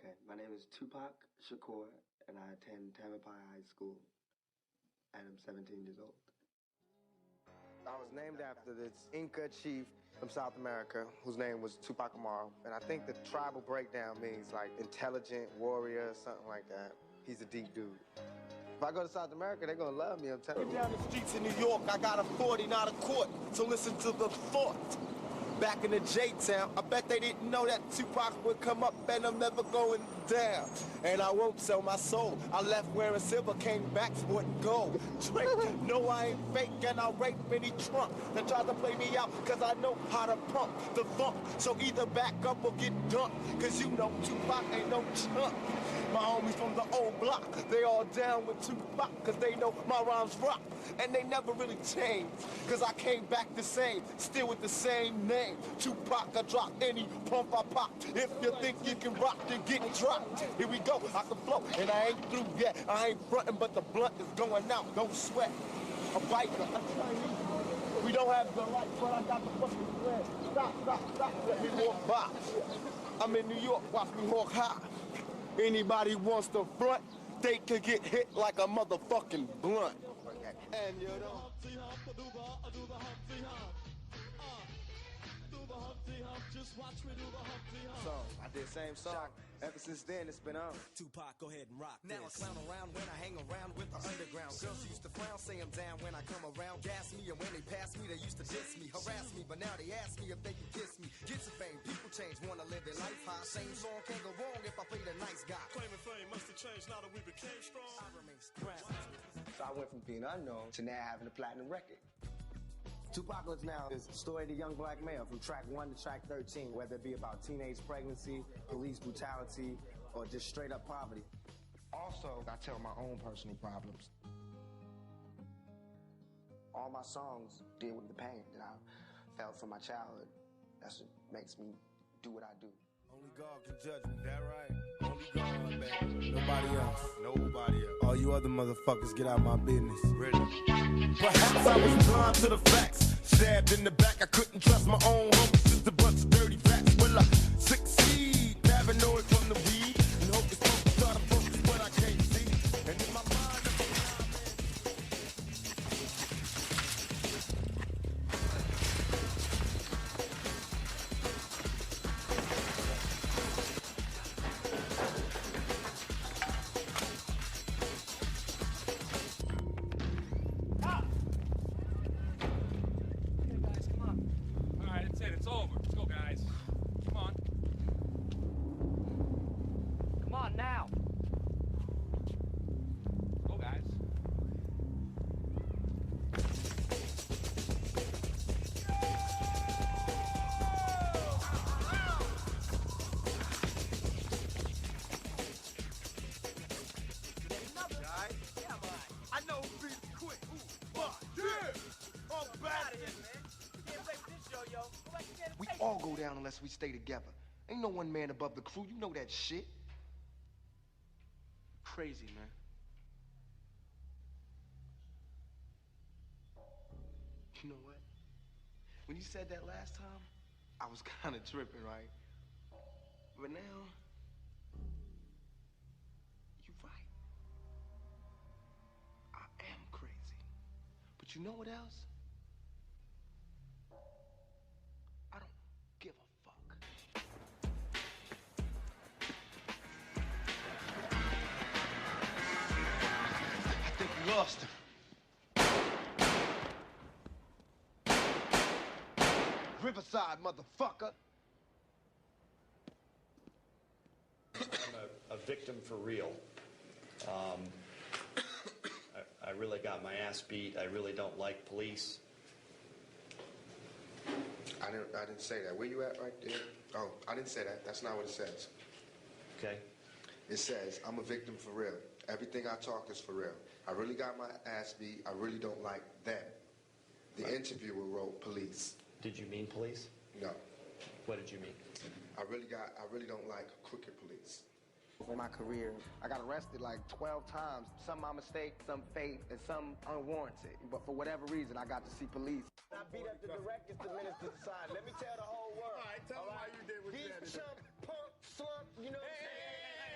Okay, my name is Tupac Shakur, and I attend Tamalpais High School, and I'm 17 years old. I was named after this Inca chief from South America, whose name was Tupac Amaru, and I think the tribal breakdown means like intelligent warrior, something like that. He's a deep dude. If I go to South America, they're gonna love me, I'm telling you. Down the streets in New York, I got a 40, not a court, so listen to the thought. Back in the J-Town, I bet they didn't know that Tupac would come up and I'm never going down. And I won't sell my soul. I left wearing silver, came back sporting gold. Drake, no, I ain't fake, and I'll rape any trunk that tries to play me out, cause I know how to pump the funk. So either back up or get dumped, cause you know Tupac ain't no chump. My homies from the old block, they all down with Tupac, cause they know my rhymes rock. And they never really changed, cause I came back the same, still with the same name. Tupac, I drop any pump I pop. If you think you can rock, then get dropped. Here we go, I can flow, and I ain't through yet. I ain't frontin', but the blunt is going out, don't sweat. A biker, a Chinese. We don't have the right, but I got the fucking thread. Stop, let me walk by. I'm in New York, watch me walk high. Anybody wants to front, they could get hit like a motherfucking blunt. And you know. So, I did same song. Ever since then, it's been on. Tupac, go ahead and rock this. Now I clown around when I hang around with the underground. Girls used to frown, say I'm down when I come around. Gas me, and when they pass me, they used to diss me, harass me. But now they ask me if they can kiss me. Get some fame, people change, wanna live their life high. Same song can't go wrong if I play the nice guy. Claiming fame must have changed now that we became strong. I remain strong. So I went from being unknown to now having a platinum record. Tupac now is the story of the young black male from track 1 to track 13, whether it be about teenage pregnancy, police brutality, or just straight up poverty. Also, I tell my own personal problems. All my songs deal with the pain that I felt from my childhood. That's what makes me do what I do. Only God can judge me, that right? Only God, man. Nobody else. Nobody else. All you other motherfuckers, get out of my business. Ready? Perhaps I was blind to the facts. Stabbed in the back, I couldn't trust my own homies. Just a bunch of dirty facts. Will I succeed? Paranoid from the weed. And hope it's supposed to try to focus what I can't see. And in my mind, It's over. Let's go, guys. Come on. Come on now. Go, guys. I know who beats quick. Fuck yeah! I'm back here, man. We all go down unless we stay together. Ain't no one man above the crew, you know that shit. Crazy, man. You know what? When you said that last time, I was kind of tripping, right? But now, you're right. I am crazy. But you know what else? I don't give a fuck. I think we lost him. Riverside, motherfucker. I'm a victim for real. I really got my ass beat. I really don't like police. I didn't say that. Where you at right there? Oh, I didn't say that. That's not what it says. Okay? It says, I'm a victim for real. Everything I talk is for real. I really got my ass beat. I really don't like them. The interviewer wrote police. Did you mean police? No. What did you mean? I really don't like crooked police. In my career, I got arrested like 12 times. Some by mistake, some fake, and some unwarranted. But for whatever reason, I got to see police. I beat up the directors, the ministers decide. Let me tell the whole world. All right, tell them how you did with that. Chump, punk, slump, you know what I'm saying?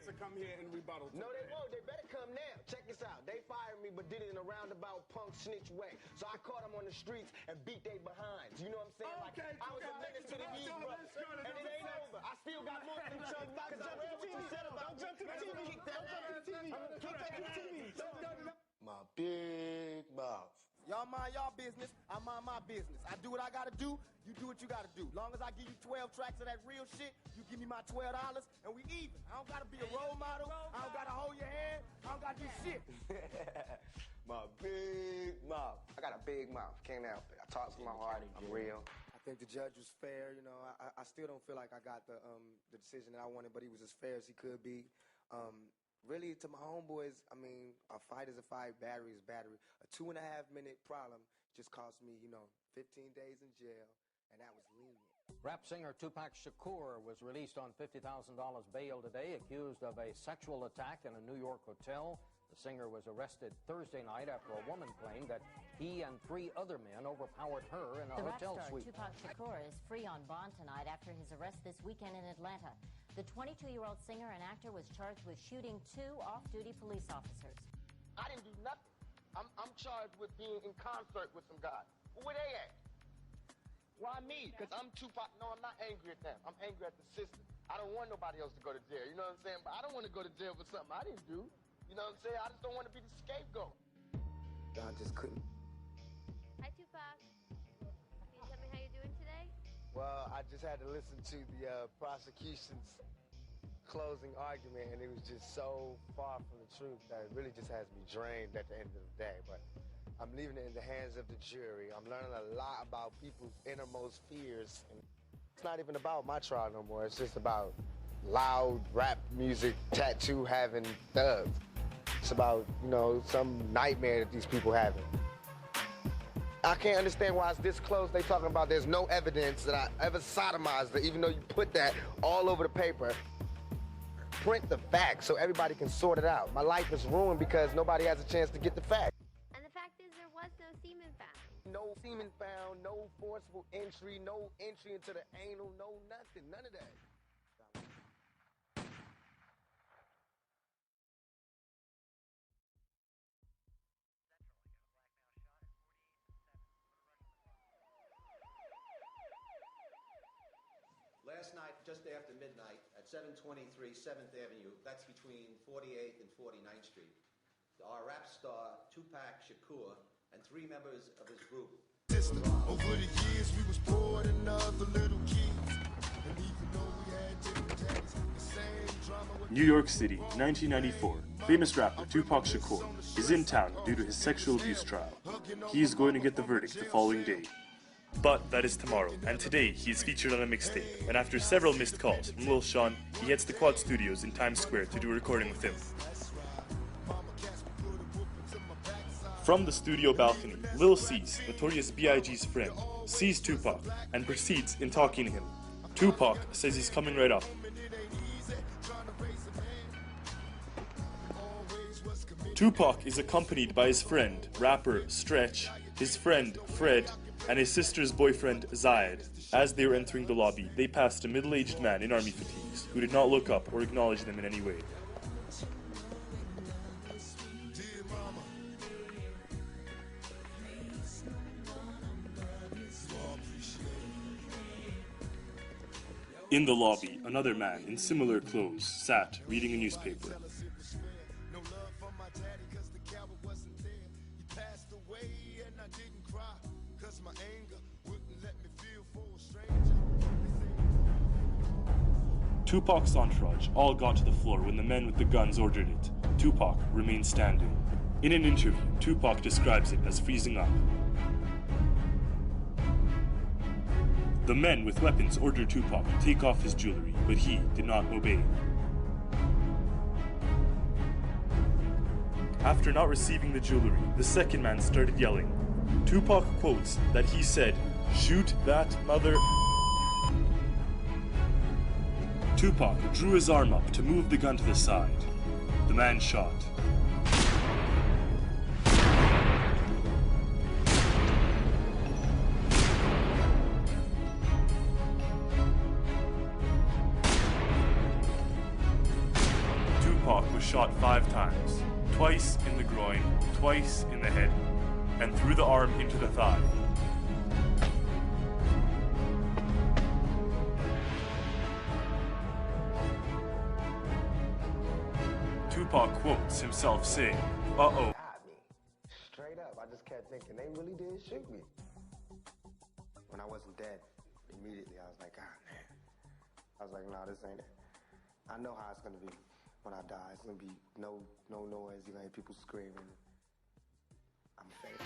chance to come here and rebuttal. No, they won't. They better come now. Check this out. They fired me, but did it in a roundabout punk snitch way. So I caught them on the streets and beat they behinds. You know what I'm saying? Okay, like, I was a menace to the youth, bro. And it ain't over. I still got more than Chuck. Don't jump to the TV. Kick that TV. My big mouth. Y'all mind y'all business, I mind my business. I do what I gotta do, you do what you gotta do. Long as I give you 12 tracks of that real shit, you give me my $12 and we even. I don't gotta be a role model, I don't gotta hold your hand, I don't gotta do shit. My big mouth. I got a big mouth, can't help it. I talk from my heart, I'm real. I think the judge was fair, you know. I still don't feel like I got the decision that I wanted, but he was as fair as he could be. Really, to my homeboys, I mean, a fight is a fight, battery is battery. A 2.5-minute problem just cost me, 15 days in jail, and that was lenient. Rap singer Tupac Shakur was released on $50,000 bail today, accused of a sexual attack in a New York hotel. The singer was arrested Thursday night after a woman claimed that he and 3 other men overpowered her in a hotel suite. Tupac Shakur is free on bond tonight after his arrest this weekend in Atlanta. The 22-year-old singer and actor was charged with shooting 2 off-duty police officers. I didn't do nothing. I'm charged with being in concert with some guys. Where they at? Why me? Because I'm Tupac. No, I'm not angry at them. I'm angry at the system. I don't want nobody else to go to jail. You know what I'm saying? But I don't want to go to jail for something I didn't do. You know what I'm saying? I just don't want to be the scapegoat. I just couldn't. Hi, Tupac. Can you tell me how you're doing today? Well, I just had to listen to the prosecution's closing argument, and it was just so far from the truth that it really just has me drained at the end of the day. But I'm leaving it in the hands of the jury. I'm learning a lot about people's innermost fears. And it's not even about my trial no more. It's just about loud rap music, tattoo having thugs. It's about, some nightmare that these people having. I can't understand why it's this close. They talking about there's no evidence that I ever sodomized her, even though you put that all over the paper. Print the facts so everybody can sort it out. My life is ruined because nobody has a chance to get the facts. And the fact is there was no semen found. No semen found, no forcible entry, no entry into the anal, no nothing, none of that. Last night, just after midnight, at 723 7th Avenue, that's between 48th and 49th Street, our rap star, Tupac Shakur, and 3 members of his group. Over the years, we was poor than other little kids. And even though we had different days, the same drama. New York City, 1994. Famous rapper Tupac Shakur is in town due to his sexual abuse trial. He is going to get the verdict the following day. But that is tomorrow, and today he is featured on a mixtape, and after several missed calls from Lil Sean, he heads to Quad Studios in Times Square to do a recording with him. From the studio balcony, Lil Cease, Notorious B.I.G.'s friend, sees Tupac and proceeds in talking to him. Tupac says he's coming right up. Tupac is accompanied by his friend, rapper Stretch, his friend Fred, and his sister's boyfriend, Zayed. As they were entering the lobby, they passed a middle-aged man in army fatigues, who did not look up or acknowledge them in any way. In the lobby, another man in similar clothes sat reading a newspaper. Tupac's entourage all got to the floor when the men with the guns ordered it. Tupac remained standing. In an interview, Tupac describes it as freezing up. The men with weapons ordered Tupac to take off his jewelry, but he did not obey. After not receiving the jewelry, the second man started yelling. Tupac quotes that he said, "Shoot that mother." Tupac drew his arm up to move the gun to the side. The man shot. Tupac was shot 5 times, twice in the groin, twice in the head, and through the arm into the thigh. Tupac quotes himself saying, "Uh-oh." Got me. Straight up, I just kept thinking, they really did shoot me. When I wasn't dead, immediately I was like, ah, man. I was like, nah, this ain't it. I know how it's gonna be when I die. It's gonna be no noise. You're gonna hear people screaming. I'm fake.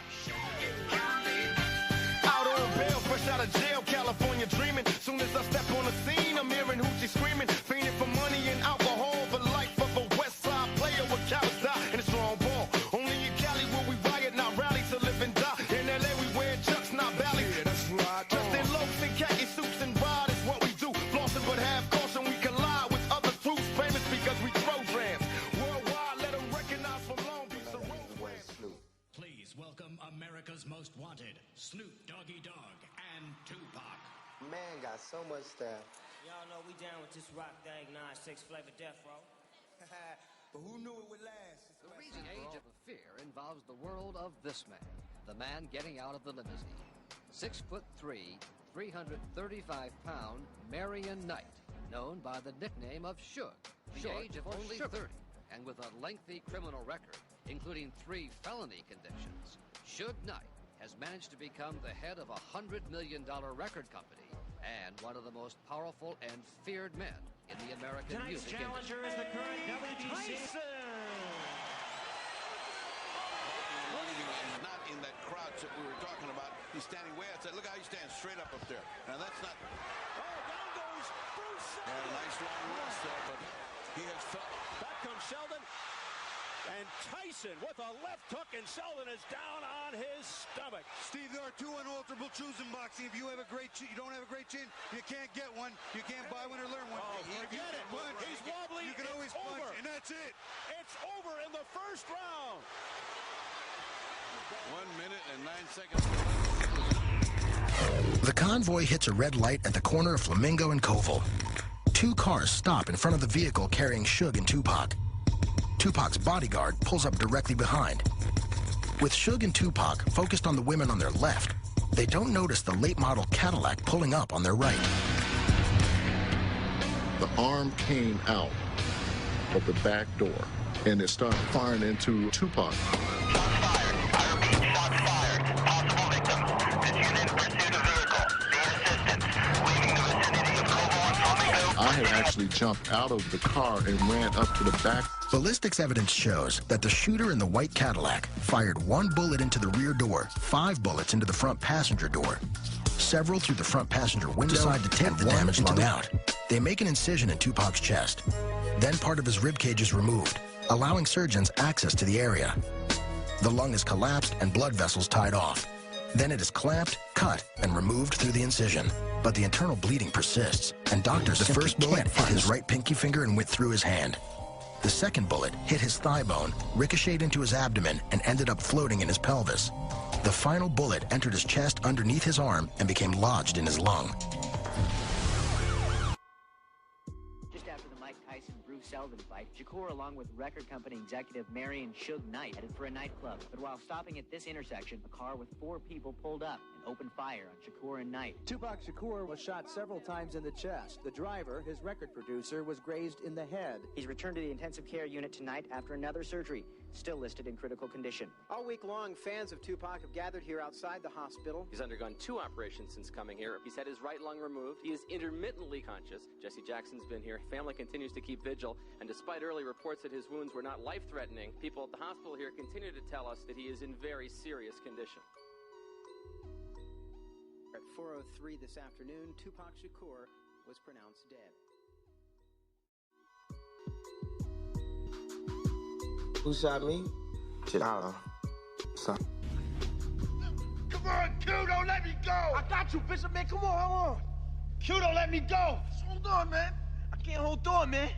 Out on bail, fresh out of jail, California dreaming. Soon as I step on the scene, I'm hearing hoochie screaming, fiending for money and alcohol, the life of a West Side player with cowards die in a strong ball. Only in Cali will we riot, not rally to live and die. In LA we wear chucks, not Valley. Yeah, that's right. Dressed in loafs and khaki suits and ride is what we do. Flossing but have caution, we collide with other troops. Famous because we throw grams. Worldwide, let them recognize from Long Beach to Rome. Please welcome America's Most Wanted, Snoop Doggy Dogg and Tupac. Man got so much stuff. Y'all know we down with this rock thing, 9-6 flavor death row. But who knew it would last? The age of fear involves the world of this man, the man getting out of the limousine. 6'3", 335-pound Marion Knight, known by the nickname of Suge. The age of only 30, and with a lengthy criminal record, including 3 felony convictions, Suge Knight has managed to become the head of a $100 million record company and one of the most powerful and feared men in the American Tonight's music challenger industry. is the current WBC. Not in that crouch that we were talking about. He's standing way outside. Look how he stands straight up there. Now that's not. Oh, down goes Bruce. Nice long rest there, but he has felt. Back comes Sheldon. And Tyson with a left hook, and Sheldon is down on his stomach. Steve, there are 2 unalterable truths in boxing. If you have a great chin, you don't have a great chin, you can't get one. You can't buy one or learn one. Oh, forget it. Punch. He's wobbly. You can always punch, and that's it. It's over in the first round. 1 minute and 9 seconds. The convoy hits a red light at the corner of Flamingo and Koval. 2 cars stop in front of the vehicle carrying Suge and Tupac. Tupac's bodyguard pulls up directly behind. With Suge and Tupac focused on the women on their left, they don't notice the late model Cadillac pulling up on their right. The arm came out of the back door, and it started firing into Tupac. I had actually jumped out of the car and ran up to the back. Ballistics evidence shows that the shooter in the white Cadillac fired 1 bullet into the rear door, 5 bullets into the front passenger door, several through the front passenger window, decide to take the damage lung out. They make an incision in Tupac's chest. Then part of his rib cage is removed, allowing surgeons access to the area. The lung is collapsed and blood vessels tied off. Then it is clamped, cut, and removed through the incision. But the internal bleeding persists, and doctors the first bullet hit his right pinky finger and went through his hand. The second bullet hit his thigh bone, ricocheted into his abdomen, and ended up floating in his pelvis. The final bullet entered his chest underneath his arm and became lodged in his lung. Just after the Mike Tyson-Bruce Seldon fight, Shakur, along with record company executive Marion Suge Knight, headed for a nightclub. But while stopping at this intersection, a car with 4 people pulled up and opened fire on Shakur and Knight. Tupac Shakur was shot several times in the chest. The driver, his record producer, was grazed in the head. He's returned to the intensive care unit tonight after another surgery, still listed in critical condition. All week long, fans of Tupac have gathered here outside the hospital. He's undergone 2 operations since coming here. He's had his right lung removed. He is intermittently conscious. Jesse Jackson's been here. Family continues to keep vigil, and despite early reports that his wounds were not life-threatening, people at the hospital here continue to tell us that he is in very serious condition. At 4:03 this afternoon, Tupac Shakur was pronounced dead. Who shot me? Shit, I don't know. So. Come on, Q, don't let me go. I got you, Bishop, man. Come on, hold on. Q, don't let me go. Just hold on, man. I can't hold on, man.